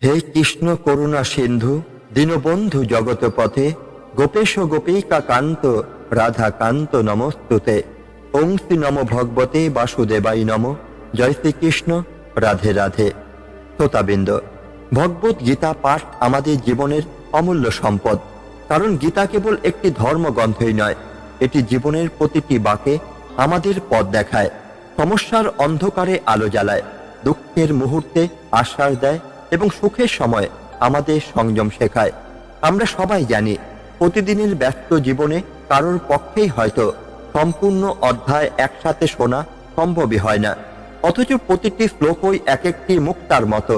হে কৃষ্ণ করুণা সিন্ধু দীনবন্ধু জগৎপথে গোপেশ গোপিকা কান্ত রাধা কান্ত নমস্তুতে। ওং শ্রী নম ভগবতে বাসুদেবাই নম। জয় শ্রীকৃষ্ণ, রাধে রাধে। শ্রোতাবৃন্দ, ভগবত গীতা পাঠ আমাদের জীবনের অমূল্য সম্পদ। কারণ গীতা কেবল একটি ধর্মগ্রন্থই নয়, এটি জীবনের প্রতিটি বাঁকে আমাদের পথ দেখায়, সমস্যার অন্ধকারে আলো জ্বালায়, দুঃখের মুহূর্তে আশ্বাস দেয় এবং সুখের সময় আমাদের সংযম শেখায়। আমরা সবাই জানি প্রতিদিনের ব্যস্ত জীবনে কারোর পক্ষেই হয়তো সম্পূর্ণ অধ্যায় একসাথে শোনা সম্ভবই হয় না, অথচ প্রতিটি শ্লোকই এক একটি মুক্তার মতো,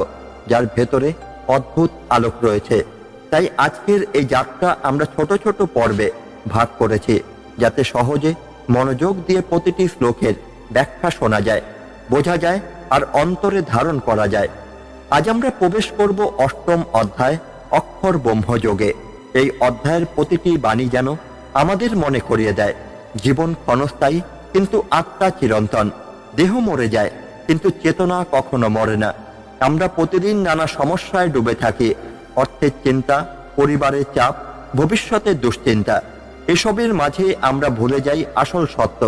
যার ভেতরে অদ্ভুত আলোক রয়েছে। তাই আজকের এই যাত্রা আমরা ছোট ছোট পর্বে ভাগ করেছি, যাতে সহজে মনোযোগ দিয়ে প্রতিটি শ্লোকের ব্যাখ্যা শোনা যায়, বোঝা যায় আর অন্তরে ধারণ করা যায়। আজ আমরা প্রবেশ করব অষ্টম অধ্যায় অক্ষর ব্রহ্মযোগে। এই অধ্যায়ের প্রতিটি বাণী যেন আমাদের মনে করিয়ে দেয়, জীবন ক্ষণস্থায়ী কিন্তু আত্মা চিরন্তন। দেহ মরে যায় কিন্তু চেতনা কখনো মরে না। আমরা প্রতিদিন নানা সমস্যায় ডুবে থাকি, অর্থের চিন্তা, পরিবারের চাপ, ভবিষ্যতের দুশ্চিন্তা। এসবের মাঝে আমরা ভুলে যাই আসল সত্য,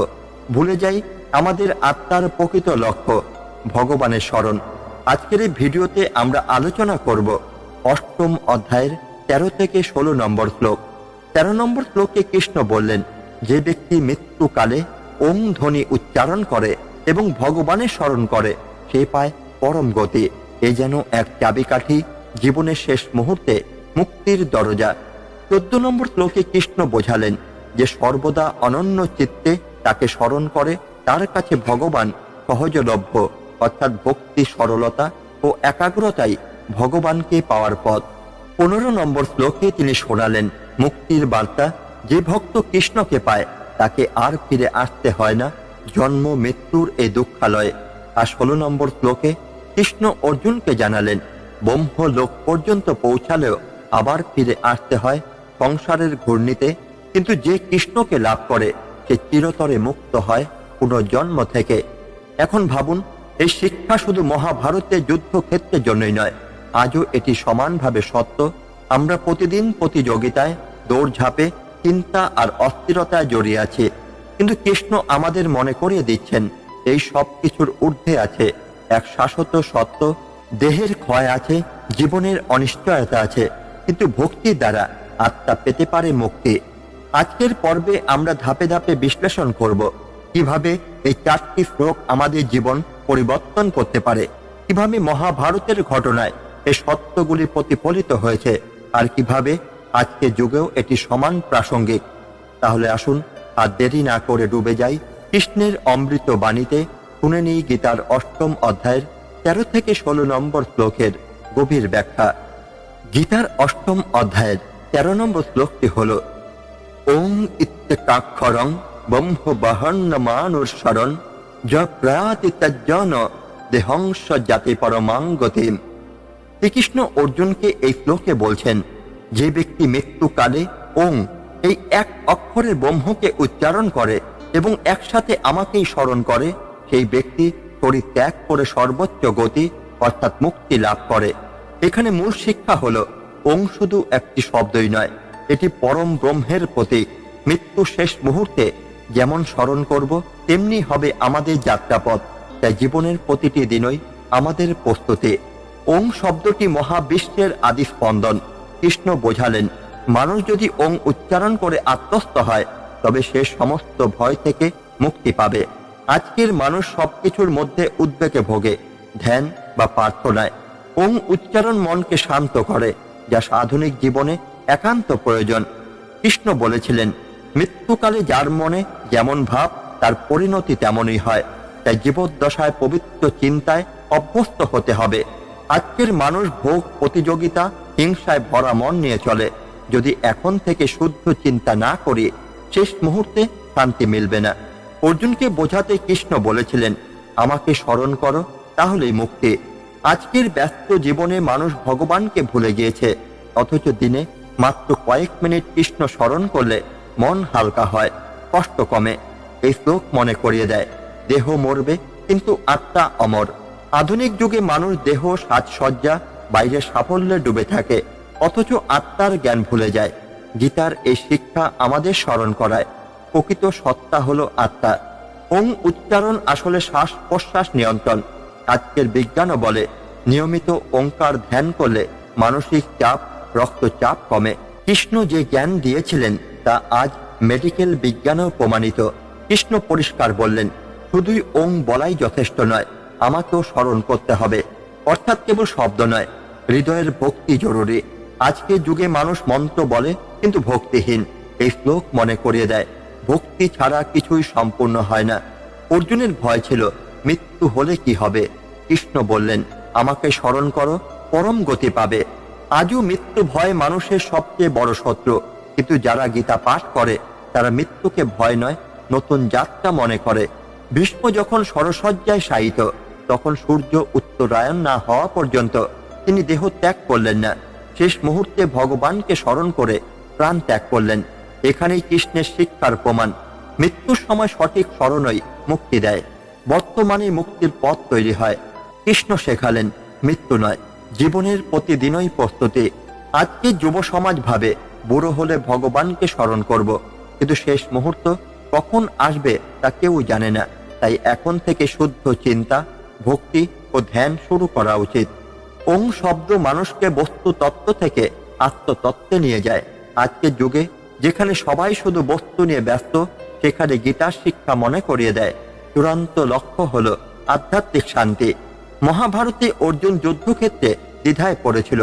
ভুলে যাই আমাদের আত্মার প্রকৃত লক্ষ্য, ভগবানের স্মরণ। আজকের এই ভিডিওতে আমরা আলোচনা করব অষ্টম অধ্যায়ের 13 থেকে 16 নম্বর শ্লোক। 13 নম্বর শ্লোকে কৃষ্ণ বললেন, যে ব্যক্তি মৃত্যুকালে ওং ধ্বনি উচ্চারণ করে এবং ভগবানের স্মরণ করে, সে পায় পরম গতি। এ যেন এক চাবিকাঠি, জীবনের শেষ মুহূর্তে মুক্তির দরজা। 14 নম্বর শ্লোকে কৃষ্ণ বোঝালেন যে সর্বদা অনন্য চিত্তে তাকে স্মরণ করে, তার কাছে ভগবান সহজলভ্য, অর্থাৎ ভক্তি, সরলতা ও একাগ্রতাই ভগবানকে পাওয়ার পথ। 15 নম্বর শ্লোকে তিনি শোনালেন মুক্তির বার্তা, যে ভক্ত কৃষ্ণকে পায় তাকে আর ফিরে আসতে হয় না জন্ম মৃত্যুর এই দুঃখালয়ে। আর 16 নম্বর শ্লোকে কৃষ্ণ অর্জুনকে জানালেন, ব্রহ্মলোক পর্যন্ত পৌঁছালেও আবার ফিরে আসতে হয় সংসারের ঘূর্ণিতে, কিন্তু যে কৃষ্ণকে লাভ করে সে চিরতরে মুক্ত হয় পুনর্জন্ম থেকে। এখন ভাবুন, এই শিক্ষা শুধু মহাভারতের যুদ্ধক্ষেত্রের জন্যই নয়, আজও এটি সমানভাবে সত্য। আমরা প্রতিদিন প্রতিযোগিতায়, দৌড়ঝাঁপে, চিন্তা আর অস্থিরতায় জড়িয়ে আছি, কিন্তু কৃষ্ণ আমাদের মনে করিয়ে দিচ্ছেন এই সব কিছুর ঊর্ধ্বে আছে এক শাশ্বত সত্য। দেহের ক্ষয় আছে, জীবনের অনিশ্চয়তা আছে, কিন্তু ভক্তির দ্বারা আত্মা পেতে পারে মুক্তি। আজকের পর্বে আমরা ধাপে ধাপে বিশ্লেষণ করব কিভাবে এই 4টি শ্লোক আমাদের জীবন পরিবর্তন করতে পারে, কিভাবে মহাভারতের ঘটনায় এই সত্যগুলি প্রতিফলিত হয়েছে, আর কিভাবে আজকের যুগেও এটি সমান প্রাসঙ্গিক। তাহলে আসুন আর দেরি না করে ডুবে যাই কৃষ্ণের অমৃত বাণীতে। শুনে নিই গীতার অষ্টম অধ্যায়ের 13 থেকে 16 নম্বর শ্লোকের গভীর ব্যাখ্যা। গীতার অষ্টম অধ্যায়ের 13 নম্বর শ্লোকটি হল, ওং ইত্যকাক্ষরং ব্রহ্ম বহন্ন মানুষরণ য প্রয়াতি তজ্জন দেহংস জাতি পরমাং গতিম। শ্রীকৃষ্ণ অর্জুনকে এই শ্লোকে বলছেন, যে ব্যক্তি মৃত্যুকালে ওং এই এক অক্ষরের ব্রহ্মকে উচ্চারণ করে এবং একসাথে আমাকেই স্মরণ করে, সেই ব্যক্তি শরীর ত্যাগ করে সর্বোচ্চ গতি অর্থাৎ মুক্তি লাভ করে। এখানে মূল শিক্ষা হলো, ওং শুধু একটি শব্দই নয়, এটি পরম ব্রহ্মের প্রতীক। মৃত্যু শেষ মুহূর্তে যেমন স্মরণ করব, তেমনি হবে আমাদের যাত্রাপথ। তাই জীবনের প্রতিটি দিনই আমাদের প্রস্তুতি। ওং শব্দটি মহাবিশ্বের আদি স্পন্দন। কৃষ্ণ বোঝালেন, মানুষ যদি ওং উচ্চারণ করে আত্মস্থ হয়, তবে সে সমস্ত ভয় থেকে মুক্তি পাবে। আজকের মানুষ সবকিছুর মধ্যে উদ্বেগে ভোগে, ধ্যান বা প্রার্থনায়। ওং উচ্চারণ মনকে শান্ত করে, যা আধুনিক জীবনে একান্ত প্রয়োজন। কৃষ্ণ বলেছিলেন, মৃত্যুকালে যার মনে যেমন ভাব তার পরিণতি তেমনই হয়। তাই জীবদ্দশায় পবিত্র চিন্তায় অভ্যস্ত হতে হবে। আজকের মানুষ ভোগ, প্রতিযোগিতা, হিংসায় ভরা মন নিয়ে চলে। যদি এখন থেকে শুদ্ধ চিন্তা না করি, শেষ মুহূর্তে শান্তি মিলবে না। অর্জুনকে বোঝাতে কৃষ্ণ বলেছিলেন, আমাকে স্মরণ করো, তাহলেই মুক্তি। আজকের ব্যস্ত জীবনে মানুষ ভগবানকে ভুলে গিয়েছে, অথচ দিনে মাত্র কয়েক মিনিট কৃষ্ণ স্মরণ করলে মন হালকা হয়, কষ্ট কমে। এই শ্লোক মনে করিয়ে দেয়, দেহ মরবে কিন্তু আত্মা অমর। আধুনিক যুগে মানুষ দেহ, সাজসজ্জা, বাইরের সাফল্যে ডুবে থাকে, অথচ আত্মার জ্ঞান ভুলে যায়। গীতার এই শিক্ষা আমাদের স্মরণ করায় প্রকৃত সত্তা হলো আত্মা। ওং উচ্চারণ আসলে শ্বাস প্রশ্বাস নিয়ন্ত্রণ। আজকের বিজ্ঞানও বলে নিয়মিত ওঙ্কার ধ্যান করলে মানসিক চাপ, রক্তচাপ কমে। কৃষ্ণ যে জ্ঞান দিয়েছিলেন তা আজ মেডিকেল বিজ্ঞানেও প্রমাণিত। কৃষ্ণ পরিষ্কার বললেন, শুধুই ওং বলাই যথেষ্ট নয়, আমাকেও স্মরণ করতে হবে। অর্থাৎ কেবল শব্দ নয়, হৃদয়ের ভক্তি জরুরি। আজকের যুগে মানুষ মন্ত্র বলে কিন্তু ভক্তিহীন। এই শ্লোক মনে করিয়ে দেয়, ভক্তি ছাড়া কিছুই সম্পূর্ণ হয় না। অর্জুনের ভয় ছিল মৃত্যু হলে কি হবে। কৃষ্ণ বললেন, আমাকে স্মরণ করো, পরম গতি পাবে। আজও মৃত্যু ভয় মানুষের সবচেয়ে বড় শত্রু, কিন্তু যারা গীতা পাঠ করে তারা মৃত্যুকে ভয় নয়, নতুন যাত্রা মনে করে। ভীষ্ম যখন সরসজ্জায় শায়িত, তখন সূর্য উত্তরায়ণ না হওয়া পর্যন্ত তিনি দেহ ত্যাগ করলেন না। শেষ মুহূর্তে ভগবানকে স্মরণ করে প্রাণ ত্যাগ করলেন। এখানেই কৃষ্ণের শিক্ষার প্রমাণ। মৃত্যুর সময় সঠিক স্মরণই মুক্তি দেয়। বর্তমানে মুক্তির পথ তৈরি হয়। কৃষ্ণ শেখালেন, মৃত্যু নয়, জীবনের প্রতিদিনই প্রস্তুতি। আজকে যুব সমাজ ভাবে বুড়ো হলে ভগবানকে স্মরণ করব, কিন্তু শেষ মুহূর্ত কখন আসবে তা কেউ জানে না। তাই এখন থেকে শুদ্ধ চিন্তা, ভক্তি ও ধ্যান শুরু করা উচিত। ওং শব্দ মানুষকে বস্তু তত্ত্ব থেকে আত্মতত্ত্বে নিয়ে যায়। আজকের যুগে যেখানে সবাই শুধু বস্তু নিয়ে ব্যস্ত, সেখানে গীতার শিক্ষা মনে করিয়ে দেয় চূড়ান্ত লক্ষ্য হলো আধ্যাত্মিক শান্তি। মহাভারতে অর্জুন যুদ্ধক্ষেত্রে দ্বিধায় পড়েছিল।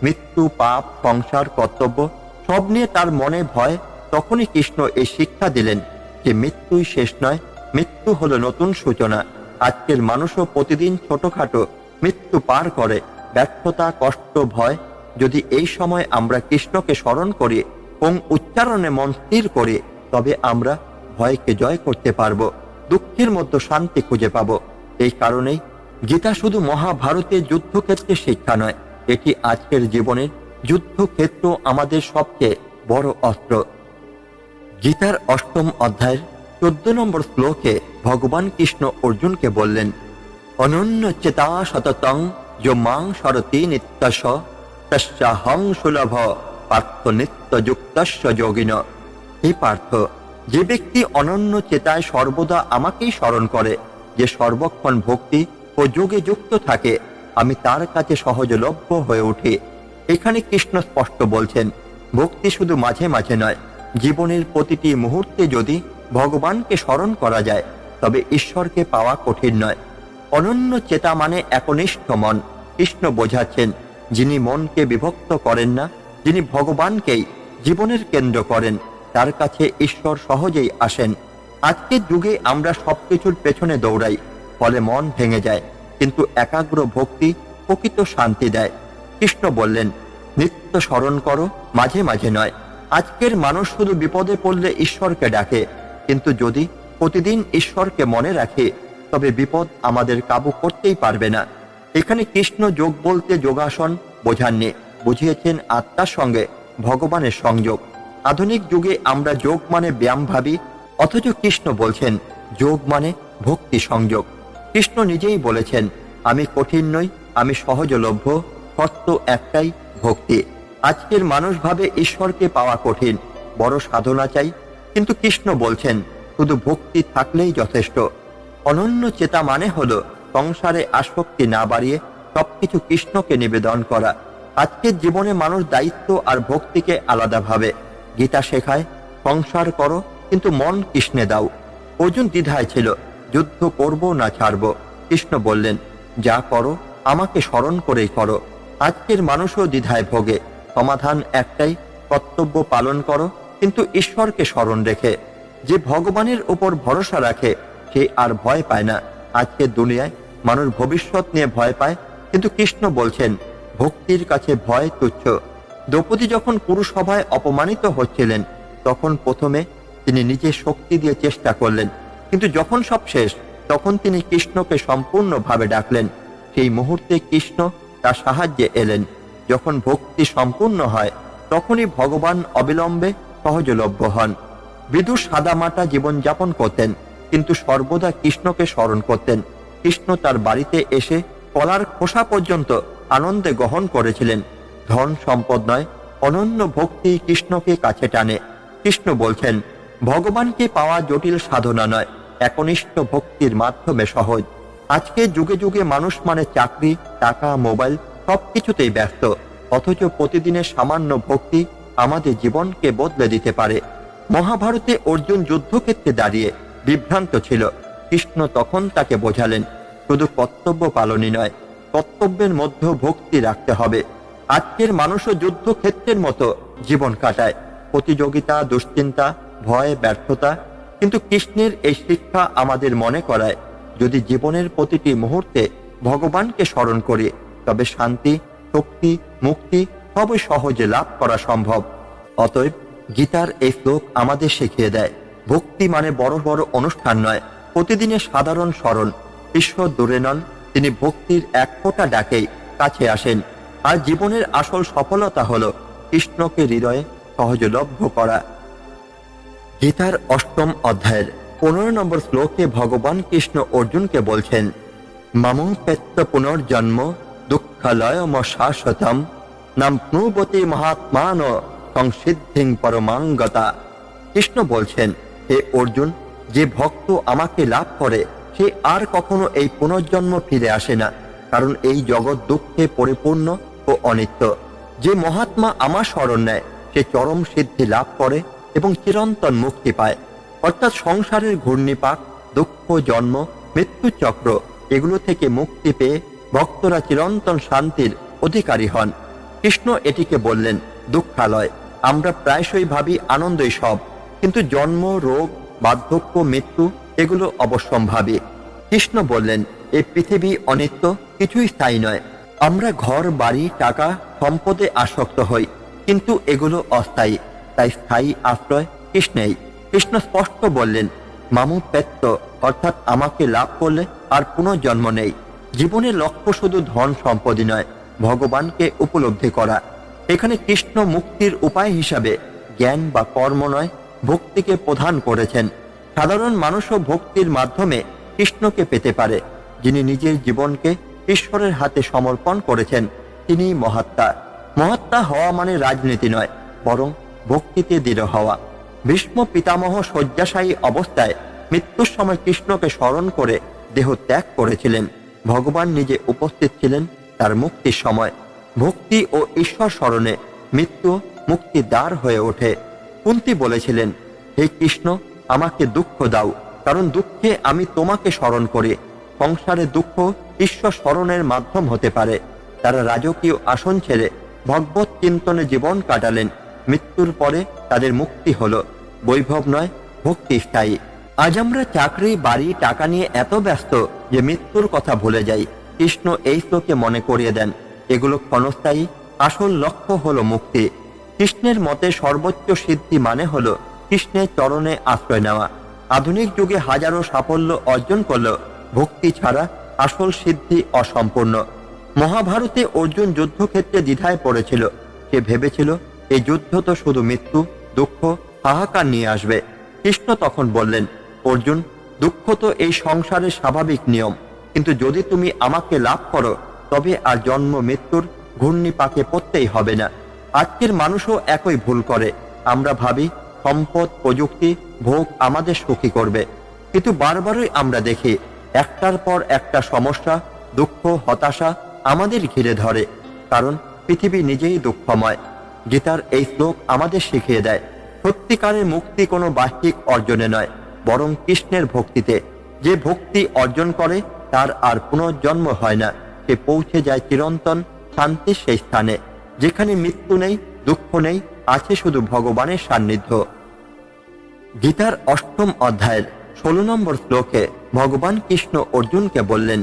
মৃত্যু, পাপ, সংসার, কর্তব্য সব নিয়ে তার মনে ভয়। তখনই কৃষ্ণ এই শিক্ষা দিলেন যে মৃত্যুই শেষ নয়, মৃত্যু হলো নতুন সূচনা। আজকের মানুষও প্রতিদিন ছোটখাটো মৃত্যু পার করে, ব্যর্থতা, কষ্ট, ভয়। যদি এই সময় আমরা কৃষ্ণকে স্মরণ করি এবং উচ্চারণে মন স্থির করি, তবে আমরা ভয়কে জয় করতে পারব, দুঃখের মধ্যে শান্তি খুঁজে পাব। এই কারণেই গীতা শুধু মহাভারতের যুদ্ধক্ষেত্রে শিক্ষা নয়, এটি আজকের জীবনের যুদ্ধক্ষেত্র, আমাদের সবচেয়ে বড় অস্ত্র। গীতার ৮ম অধ্যায়ের ১৪ নম্বর শ্লোকে ভগবান কৃষ্ণ অর্জুনকে বললেন, অনন্যচেতা সততং যো মাং সরতি নিত্যশ তস্যাহং সুলভ পার্থ নিত্যযুক্তস্য যোগিন। হে পার্থ, যে ব্যক্তি অনন্য চেতায় সর্বদা আমাকেই স্মরণ করে, যে সর্বক্ষণ ভক্তি ও যোগে যুক্ত থাকে, আমি তার কাছে সহজলভ্য হয়ে উঠি। এখানে কৃষ্ণ স্পষ্ট বলছেন, ভক্তি শুধু মাঝে মাঝে নয়, জীবনের প্রতিটি মুহূর্তে যদি ভগবানকে স্মরণ করা যায় তবে ঈশ্বরকে পাওয়া কঠিন নয়। অনন্য চেতা মানে একনিষ্ঠ মন। কৃষ্ণ বোঝাচ্ছেন, যিনি মনকে বিভক্ত করেন না, যিনি ভগবানকেই জীবনের কেন্দ্র করেন, তার কাছে ঈশ্বর সহজেই আসেন। আজকের যুগে আমরা সবকিছুর পেছনে দৌড়াই, ফলে মন ভেঙে যায়, কিন্তু একাগ্র ভক্তি প্রকৃত শান্তি দেয়। কৃষ্ণ বললেন, নিত্য স্মরণ করো, মাঝে মাঝে নয়। আজকের মানুষ শুধু বিপদে পড়লে ঈশ্বরকে ডাকে, কিন্তু যদি প্রতিদিন ঈশ্বরকে মনে রাখে তবে বিপদ আমাদের কাবু করতেই পারবে না। এখানে কৃষ্ণ যোগ বলতে যোগাসন বোঝাননি, বুঝিয়েছেন আত্মার সঙ্গে ভগবানের সংযোগ। আধুনিক যুগে আমরা যোগ মানে ব্যায়াম ভাবি, অথচ কৃষ্ণ বলছেন যোগ মানে ভক্তি সংযোগ। কৃষ্ণ নিজেই বলেছেন, আমি কঠিন নই, আমি সহজলভ্য, শর্ত একটাই, ভক্তি। আজকের মানুষ ভাবে ঈশ্বরকে পাওয়া কঠিন, বড় সাধনা চাই, কিন্তু কৃষ্ণ বলছেন শুধু ভক্তি থাকলেই যথেষ্ট। অনন্য চেতা মানে হলো সংসারে আসক্তি না বাড়িয়ে সবকিছু কৃষ্ণকে নিবেদন করা। আজকের জীবনে মানুষ দায়িত্ব আর ভক্তিকে আলাদা ভাবে। গীতা শেখায়, সংসার করো কিন্তু মন কৃষ্ণে দাও। অর্জুন দ্বিধায় ছিল, যুদ্ধ করব না ছাড়ব। কৃষ্ণ বললেন, যা করো আমাকে স্মরণ করেই করো। আজকের মানুষও দ্বিধায় ভোগে, সমাধান একটাই, কর্তব্য পালন করো কিন্তু ঈশ্বরকে স্মরণ রেখে। যে ভগবানের উপর ভরসা রাখে সে আর ভয় পায় না। আজকের দুনিয়ায় মানুষ ভবিষ্যৎ নিয়ে ভয় পায়, কিন্তু কৃষ্ণ বলছেন ভক্তির কাছে ভয় তুচ্ছ। দ্রৌপদী যখন পুরসভায় অপমানিত হচ্ছিলেন, তখন প্রথমে তিনি নিজের শক্তি দিয়ে চেষ্টা করলেন, কিন্তু যখন সব শেষ তখন তিনি কৃষ্ণকে সম্পূর্ণভাবে ডাকলেন। সেই মুহূর্তে কৃষ্ণ তার সাহায্যে এলেন। যখন ভক্তি সম্পূর্ণ হয় তখনই ভগবান অবিলম্বে সহজলভ্য হন। বিদুর সাদামাটা জীবনযাপন করতেন, কিন্তু সর্বদা কৃষ্ণকে স্মরণ করতেন। কৃষ্ণ তার বাড়িতে এসে কলার খোসা পর্যন্ত আনন্দে গ্রহণ করেছিলেন। ধন সম্পদ নয়, অনন্য ভক্তি কৃষ্ণকে কাছে টানে। কৃষ্ণ বলছেন, ভগবানকে পাওয়া জটিল সাধনা নয়, একনিষ্ঠ ভক্তির মাধ্যমে সহজ। আজকে যুগে যুগে মানুষ মানে চাকরি, টাকা, মোবাইল সবকিছুতেই ব্যস্ত, অথচ প্রতিদিনের সামান্য ভক্তি আমাদের জীবনকে বদলে দিতে পারে। মহাভারতে অর্জুন যুদ্ধক্ষেত্রে দাঁড়িয়ে বিভ্রান্ত ছিল। কৃষ্ণ তখন তাকে বোঝালেন, শুধু কর্তব্য পালনই নয়, কর্তব্যের মধ্যেও ভক্তি রাখতে হবে। আজকের মানুষও যুদ্ধক্ষেত্রের মতো জীবন কাটায়, প্রতিযোগিতা, দুশ্চিন্তা, ভয়, ব্যর্থতা। কিন্তু কৃষ্ণের এই শিক্ষা আমাদের মনে করায়, যদি জীবনের প্রতিটি মুহূর্তে ভগবানকে স্মরণ করি, তবে শান্তি, শক্তি, মুক্তি সবই সহজে লাভ করা সম্ভব। অতএব গীতার এই শ্লোক আমাদের শিখিয়ে দেয়, ভক্তি মানে বড় বড় অনুষ্ঠান নয়, প্রতিদিনের সাধারণ স্মরণ। ঈশ্বর দূরে নন, তিনি ভক্তির এক ফোঁটা ডাকেই কাছে আসেন। আর জীবনের আসল সফলতা হলো কৃষ্ণকে হৃদয়ে সহজলভ্য করা। গীতার ৮ম অধ্যায়ের ১৫ নম্বর শ্লোকে ভগবান কৃষ্ণ অর্জুনকে বলছেন, মামু পেত্ত পুনর্জন্ম দুঃখালয়ম শাশ্বতম নাম প্নুবতী মহাত্মান সংসিদ্ধিং পরমাঙ্গতা। কৃষ্ণ বলছেন, হে অর্জুন, যে ভক্ত আমাকে লাভ করে সে আর কখনো এই পুনর্জন্ম ফিরে আসে না, কারণ এই জগৎ দুঃখে পরিপূর্ণ ও অনিত্য। যে মহাত্মা আমার শরণ নেয় সে চরম সিদ্ধি লাভ করে এবং চিরন্তন মুক্তি পায়। অর্থাৎ সংসারের ঘূর্ণিপাক, দুঃখ, জন্ম মৃত্যু চক্র, এগুলো থেকে মুক্তি পেয়ে ভক্তরা চিরন্তন শান্তির অধিকারী হন। কৃষ্ণ এটিকে বললেন দুঃখালয়। আমরা প্রায়শই ভাবি আনন্দই সব, কিন্তু জন্ম, রোগ, বার্ধক্য, মৃত্যু এগুলো অবশ্যম্ভাবী। কৃষ্ণ বললেন, এই পৃথিবী অনিত্য, কিছুই স্থায়ী নয়। আমরা ঘর, বাড়ি, টাকা, সম্পদে আসক্ত হই, কিন্তু এগুলো অস্থায়ী। তাই স্থায়ী আশ্রয় কৃষ্ণেই। কৃষ্ণ স্পষ্ট বললেন, মামু পেত্ত, অর্থাৎ আমাকে লাভ করলে আর পুনর্জন্ম নেই। জীবনের লক্ষ্য শুধু ধন সম্পদই নয়, ভগবানকে উপলব্ধি করা। এখানে কৃষ্ণ মুক্তির উপায় হিসাবে জ্ঞান বা কর্ম নয়, ভক্তিকে প্রদান করেছেন। সাধারণ মানুষও ভক্তির মাধ্যমে কৃষ্ণকে পেতে পারে। যিনি নিজের জীবনকে ঈশ্বরের হাতে সমর্পণ করেছেন তিনি মহাত্মা। মহাত্মা হওয়া মানে রাজনীতি নয়, বরং ভক্তিতে দৃঢ় হওয়া। ভীষ্ম পিতামহ শয্যাশায়ী অবস্থায় মৃত্যুর সময় কৃষ্ণকে স্মরণ করে দেহ ত্যাগ করেছিলেন। ভগবান নিজে উপস্থিত ছিলেন তার মুক্তির সময়। ভক্তি ও ঈশ্বর স্মরণে মৃত্যু মুক্তির দ্বার হয়ে ওঠে। কুন্তী বলেছিলেন, হে কৃষ্ণ, আমাকে দুঃখ দাও, কারণ দুঃখে আমি তোমাকে স্মরণ করি। সংসারে দুঃখ ঈশ্বর স্মরণের মাধ্যম হতে পারে। তারা রাজকীয় আসন ছেড়ে ভগবত চিন্তনে জীবন কাটালেন। মৃত্যুর পরে তাদের মুক্তি হলো। বৈভব নয়, ভক্তি স্থায়ী। আজ আমরা চাকরি, বাড়ি, টাকা নিয়ে এত ব্যস্ত যে মৃত্যুর কথা ভুলে যাই। কৃষ্ণ এই শ্লোকে মনে করিয়ে দেন, এগুলো ক্ষণস্থায়ী, আসল লক্ষ্য হলো মুক্তি। কৃষ্ণের মতে সর্বোচ্চ সিদ্ধি মানে হলো কৃষ্ণের চরণে আশ্রয় নেওয়া। আধুনিক যুগে হাজারো সাফল্য অর্জন করলেও ভক্তি ছাড়া আসল সিদ্ধি অসম্পূর্ণ। মহাভারতে অর্জুন যুদ্ধক্ষেত্রে দ্বিধায় পড়েছিল। সে ভেবেছিল এই যুদ্ধ তো শুধু মৃত্যু, দুঃখ, হাহাকার নিয়ে আসবে। কৃষ্ণ তখন বললেন, অর্জুন, দুঃখ তো এই সংসারের স্বাভাবিক নিয়ম, কিন্তু যদি তুমি আমাকে লাভ করো তবে আর জন্ম মৃত্যুর ঘূর্ণিপাকে পড়তেই হবে না। আজকের মানুষও একই ভুল করে। আমরা ভাবি সম্পদ, প্রযুক্তি, ভোগ আমাদের সুখী করবে, কিন্তু বারবারই আমরা দেখি একটার পর একটা সমস্যা, দুঃখ, হতাশা আমাদের ঘিরে ধরে, কারণ পৃথিবী নিজেই দুঃখময়। গীতার এই শ্লোক আমাদের শিখিয়ে দেয়, সত্যিকারের মুক্তি কোনো বাহ্যিক অর্জনে নয়, বরং কৃষ্ণের ভক্তিতে। যে ভক্তি অর্জন করে তার আর পুনর্জন্ম হয় না। সে পৌঁছে যায় চিরন্তন শান্তির সেই স্থানে, যেখানে মৃত্যু নেই, দুঃখ নেই, আছে শুধু ভগবানের সান্নিধ্য। গীতার ৮ম অধ্যায়ের ১৬ নম্বর শ্লোকে ভগবান কৃষ্ণ অর্জুনকে বললেন,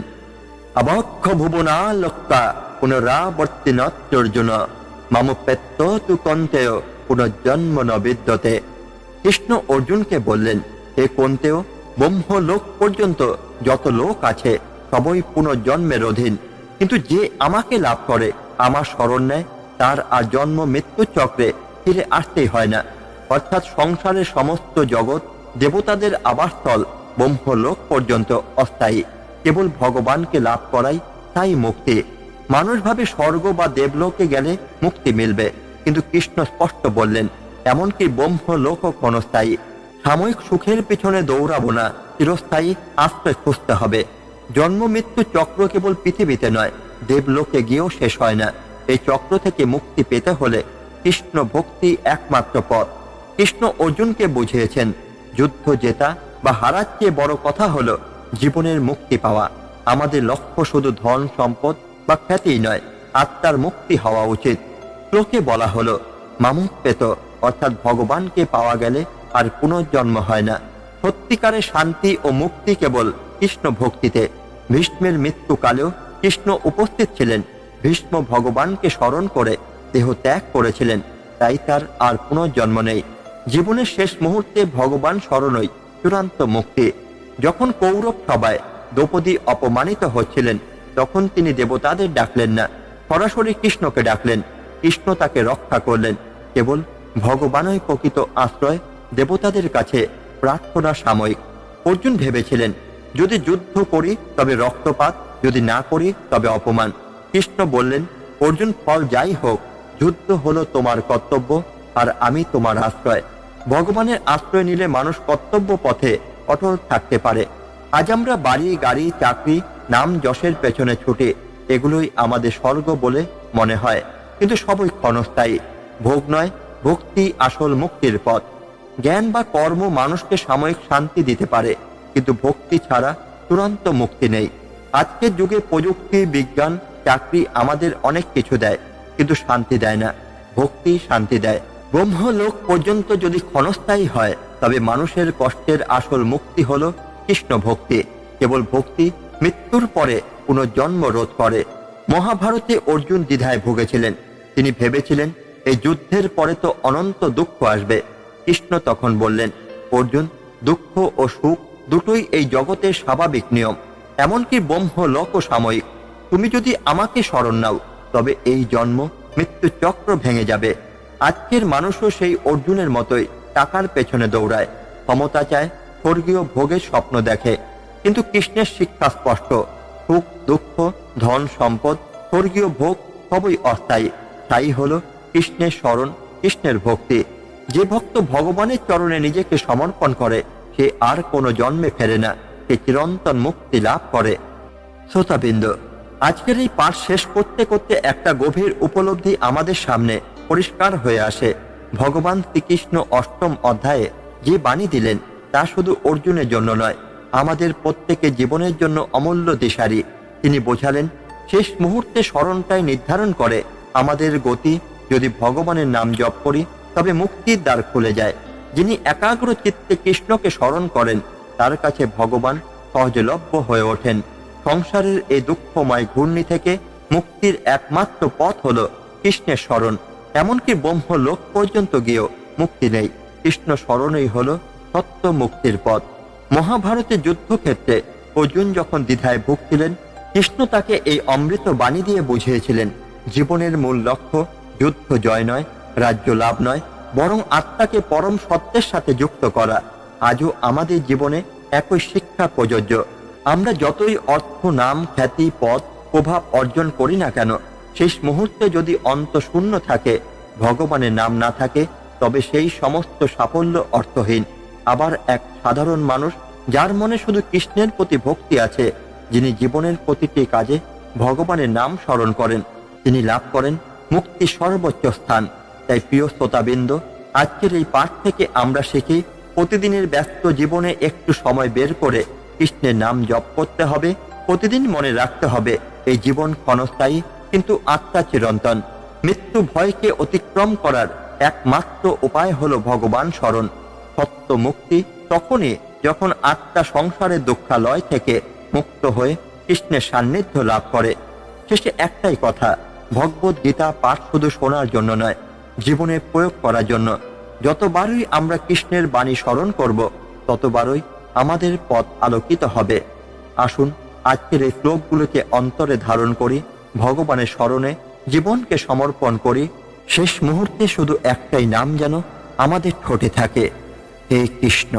অবক্ষ ভুবনালোক্তা পুনরাবর্তিনর্জুন মামুপেত্ত তু কন্তেয় পুনর্জন্ম ন বিদ্যতে। কৃষ্ণ অর্জুনকে বললেন, হে কন্তেয়, ব্রহ্মলোক পর্যন্ত যত লোক আছে সবই পুনর্জন্মের অধীন, কিন্তু যে আমাকে লাভ করে, আমার শরণ নেয়, তার আর জন্ম মৃত্যু চক্রে ফিরে আসতেই হয় না। অর্থাৎ সংসারের সমস্ত জগৎ দেবতাদের আবাসস্থল, ব্রহ্মলোক পর্যন্ত অস্থায়ী। কেবল ভগবানকে লাভ করাই তাই মুক্তি। মানুষ ভাবে স্বর্গ বা দেবলোকে গেলে মুক্তি মিলবে, কিন্তু কৃষ্ণ স্পষ্ট বললেন এমনকি ব্রহ্মলোকও ক্ষণস্থায়ী। সাময়িক সুখের পেছনে দৌড়াবো না, চিরস্থায়ী আশ্রয় খুঁজতে হবে। জন্ম মৃত্যু চক্র কেবল পৃথিবীতে নয়, দেবলোকে গিয়েও শেষ হয় না। এই চক্র থেকে মুক্তি পেতে হলে কৃষ্ণ ভক্তি একমাত্র পথ। কৃষ্ণ অর্জুনকে বুঝিয়েছেন যুদ্ধ জেতা বা হারার চেয়ে বড় কথা হলো জীবনের মুক্তি পাওয়া। আমাদের লক্ষ্য শুধু ধন সম্পদ বা খ্যাতিই নয়, আত্মার মুক্তি হওয়া উচিত। শ্লোকে বলা হলো মামুপেত, অর্থাৎ ভগবানকে পাওয়া গেলে আর পুনর্জন্ম হয় না। সত্যিকারের শান্তি ও মুক্তি কেবল কৃষ্ণ ভক্তিতে। ভীষ্মের মৃত্যুকালেও কৃষ্ণ উপস্থিত ছিলেন। ভীষ্ম ভগবানকে স্মরণ করে দেহ ত্যাগ করেছিলেন, তাই তার আর পুনর্জন্ম নেই। জীবনের শেষ মুহূর্তে ভগবান স্মরণই চূড়ান্ত মুক্তি। যখন কৌরব সভায় দ্রৌপদী অপমানিত হচ্ছিলেন, তখন তিনি দেবতাদের ডাকলেন না, সরাসরি কৃষ্ণকে ডাকলেন। কৃষ্ণ তাকে রক্ষা করলেন। কেবল ভগবানই প্রকৃত আশ্রয়, দেবতাদের কাছে প্রার্থনা সাময়িক। অর্জুন ভেবেছিলেন যদি যুদ্ধ করি তবে রক্তপাত, যদি না করি তবে অপমান। কৃষ্ণ বললেন অর্জুন, ফল যাই হোক, যুদ্ধ হলো তোমার কর্তব্য আর আমি তোমার আশ্রয়। ভগবানের আশ্রয় নিলে মানুষ কর্তব্য পথে অটল থাকতে পারে। আজ আমরা বাড়ি গাড়ি চাকরি নাম যশের পেছনে ছুটে, এগুলোই আমাদের স্বর্গ বলে মনে হয়, কিন্তু সবই ক্ষণস্থায়ী। ভোগ নয়, ভক্তি আসল মুক্তির পথ। জ্ঞান বা কর্ম মানুষকে সাময়িক শান্তি দিতে পারে, কিন্তু ভক্তি ছাড়া চূড়ান্ত মুক্তি নেই। আজকের যুগে প্রযুক্তি, বিজ্ঞান, চাকরি আমাদের অনেক কিছু দেয়, কিন্তু শান্তি দেয় না। ভক্তি শান্তি দেয়। ব্রহ্মলোক পর্যন্ত যদি ক্ষণস্থায়ী হয়, তবে মানুষের কষ্টের আসল মুক্তি হলো কৃষ্ণ ভক্তি। কেবল ভক্তি মৃত্যুর পরে পুনর্জন্ম রোধ করে। মহাভারতে অর্জুন দ্বিধায় ভুগেছিলেন। তিনি ভেবেছিলেন এই যুদ্ধের পরে তো অনন্ত দুঃখ আসবে। কৃষ্ণ তখন বললেন, অর্জুন, দুঃখ ও সুখ দুটোই এই জগতের স্বাভাবিক নিয়ম, এমনকি ব্রহ্মলোকও সাময়িক। তুমি যদি আমাকে স্মরণ নাও, তবে এই জন্ম মৃত্যু চক্র ভেঙে যাবে। আজকের মানুষও সেই অর্জুনের মতোই টাকার পেছনে দৌড়ায়, ক্ষমতা চায়, স্বর্গীয় ভোগের স্বপ্ন দেখে। কিন্তু কৃষ্ণের শিক্ষা স্পষ্ট, সুখ দুঃখ ধন সম্পদ স্বর্গীয় ভোগ সবই অস্থায়ী। তাই হলো কৃষ্ণের স্মরণ, কৃষ্ণের ভক্তি। যে ভক্ত ভগবানের চরণে নিজেকে সমর্পণ করে, সে আর কোনো জন্মে ফেরে না, সে চিরন্তন মুক্তি লাভ করে। শ্রোতাবৃন্দ, আজকের এই পাঠ শেষ করতে করতে একটা গভীর উপলব্ধি আমাদের সামনে পরিষ্কার হয়ে আসে। ভগবান শ্রীকৃষ্ণ অষ্টম অধ্যায়ে যে বাণী দিলেন, তা শুধু অর্জুনের জন্য নয়, আমাদের প্রত্যেকের জীবনের জন্য অমূল্য দিশারি। তিনি বোঝালেন শেষ মুহূর্তে স্মরণটাই নির্ধারণ করে আমাদের গতি। যদি ভগবানের নাম জপ করি, তবে মুক্তির দ্বার খুলে যায়। যিনি একাগ্র চিত্তে কৃষ্ণকে স্মরণ করেন, তার কাছে ভগবান সহজলভ্য হয়ে ওঠেন। সংসারের এই দুঃখময় ঘূর্ণি থেকে মুক্তির একমাত্র পথ হলো কৃষ্ণের স্মরণ। এমনকি ব্রহ্মলোক পর্যন্ত গিয়েও মুক্তি নেই, কৃষ্ণ স্মরণই হলো সত্য মুক্তির পথ। মহাভারতের যুদ্ধক্ষেত্রে অর্জুন যখন দ্বিধায় ভুগছিলেন, কৃষ্ণ তাকে এই অমৃত বাণী দিয়ে বুঝিয়েছিলেন জীবনের মূল লক্ষ্য যুদ্ধ জয় নয়, রাজ্য লাভ নয়, বরং আত্মাকে পরম সত্যের সাথে যুক্ত করা। আজও আমাদের জীবনে একই শিক্ষা প্রযোজ্য। আমরা যতই অর্থ, নাম, খ্যাতি, পদ, প্রভাব অর্জন করি না কেন, শেষ মুহূর্তে যদি অন্ত শূন্য থাকে, ভগবানের নাম না থাকে, তবে সেই সমস্ত সাফল্য অর্থহীন। আবার এক সাধারণ মানুষ, যার মনে শুধু কৃষ্ণের প্রতি ভক্তি আছে, যিনি জীবনের প্রতিটি কাজে ভগবানের নাম স্মরণ করেন, তিনি লাভ করেন মুক্তির সর্বোচ্চ স্থান। তাই প্রিয় শ্রোতাবৃন্দ, আজকের এই পাঠ থেকে আমরা শিখি প্রতিদিনের ব্যস্ত জীবনে একটু সময় বের করে কৃষ্ণের নাম জপ করতে হবে। প্রতিদিন মনে রাখতে হবে এই জীবন ক্ষণস্থায়ী, কিন্তু আত্মা চিরন্তন। মৃত্যু ভয়কে অতিক্রম করার একমাত্র উপায় হলো ভগবান স্মরণ। সত্য মুক্তি তখনই যখন আত্মা সংসারের দুঃখালয় থেকে মুক্ত হয়ে কৃষ্ণের সান্নিধ্য লাভ করে। শেষে একটাই কথা, ভগবদ গীতা পাঠ শুধু শোনার জন্য নয়, জীবনে প্রয়োগ করার জন্য। যতবারই আমরা কৃষ্ণের বাণী স্মরণ করব, ততবারই আমাদের পথ আলোকিত হবে। আসুন আজকের এই শ্লোকগুলোকে অন্তরে ধারণ করি, ভগবানের স্মরণে জীবনকে সমর্পণ করি। শেষ মুহূর্তে শুধু একটাই নাম যেন আমাদের ঠোঁটে থাকে, হে কৃষ্ণ।